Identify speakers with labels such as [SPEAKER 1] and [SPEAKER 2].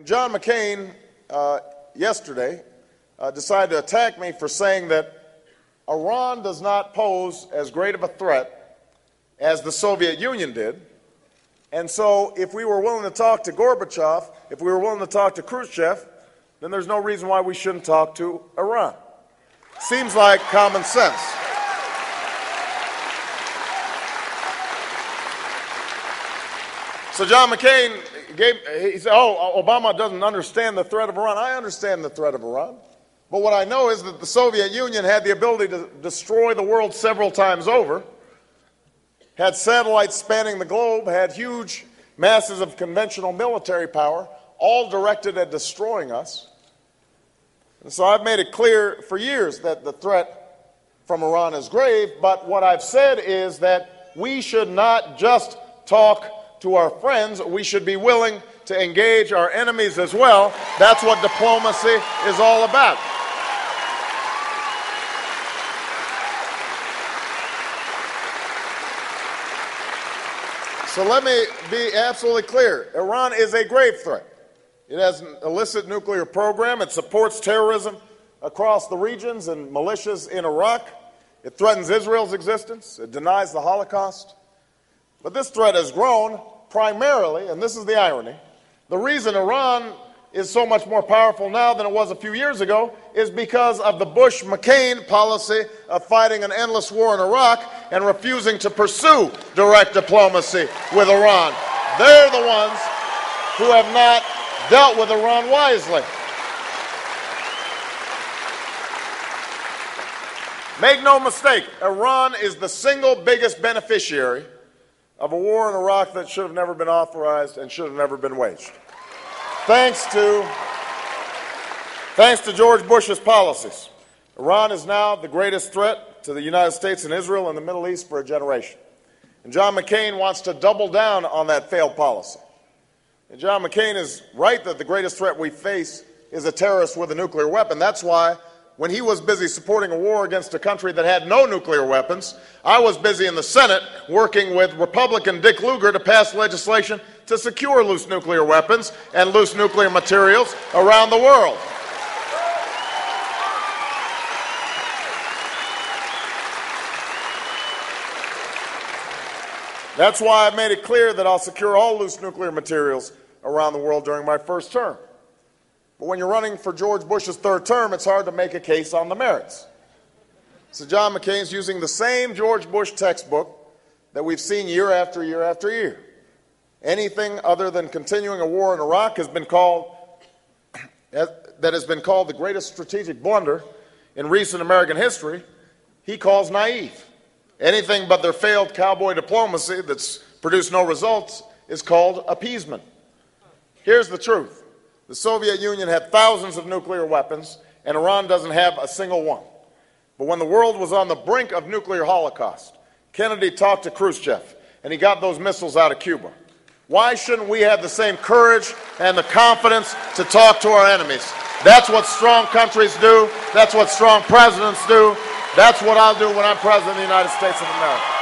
[SPEAKER 1] John McCain yesterday decided to attack me for saying that Iran does not pose as great of a threat as the Soviet Union did. And so if we were willing to talk to Gorbachev, if we were willing to talk to Khrushchev, then there's no reason why we shouldn't talk to Iran. Seems like common sense. So John McCain he said, oh, Obama doesn't understand the threat of Iran. I understand the threat of Iran. But what I know is that the Soviet Union had the ability to destroy the world several times over, had satellites spanning the globe, had huge masses of conventional military power, all directed at destroying us. And so I've made it clear for years that the threat from Iran is grave, but what I've said is that we should not just talk to our friends, we should be willing to engage our enemies as well. That's what diplomacy is all about. So let me be absolutely clear. Iran is a grave threat. It has an illicit nuclear program. It supports terrorism across the regions and militias in Iraq. It threatens Israel's existence. It denies the Holocaust. But this threat has grown primarily, and this is the irony, the reason Iran is so much more powerful now than it was a few years ago is because of the Bush-McCain policy of fighting an endless war in Iraq and refusing to pursue direct diplomacy with Iran. They're the ones who have not dealt with Iran wisely. Make no mistake, Iran is the single biggest beneficiary of a war in Iraq that should have never been authorized and should have never been waged. Thanks to George Bush's policies, Iran is now the greatest threat to the United States and Israel and the Middle East for a generation. And John McCain wants to double down on that failed policy. And John McCain is right that the greatest threat we face is a terrorist with a nuclear weapon. That's why when he was busy supporting a war against a country that had no nuclear weapons, I was busy in the Senate working with Republican Dick Lugar to pass legislation to secure loose nuclear weapons and loose nuclear materials around the world. That's why I made it clear that I'll secure all loose nuclear materials around the world during my first term. But when you're running for George Bush's third term, it's hard to make a case on the merits. So John McCain's using the same George Bush textbook that we've seen year after year after year. Anything other than continuing a war in Iraq has been called the greatest strategic blunder in recent American history. He calls naive. Anything but their failed cowboy diplomacy that's produced no results is called appeasement. Here's the truth. The Soviet Union had thousands of nuclear weapons, and Iran doesn't have a single one. But when the world was on the brink of nuclear holocaust, Kennedy talked to Khrushchev, and he got those missiles out of Cuba. Why shouldn't we have the same courage and the confidence to talk to our enemies? That's what strong countries do. That's what strong presidents do. That's what I'll do when I'm president of the United States of America.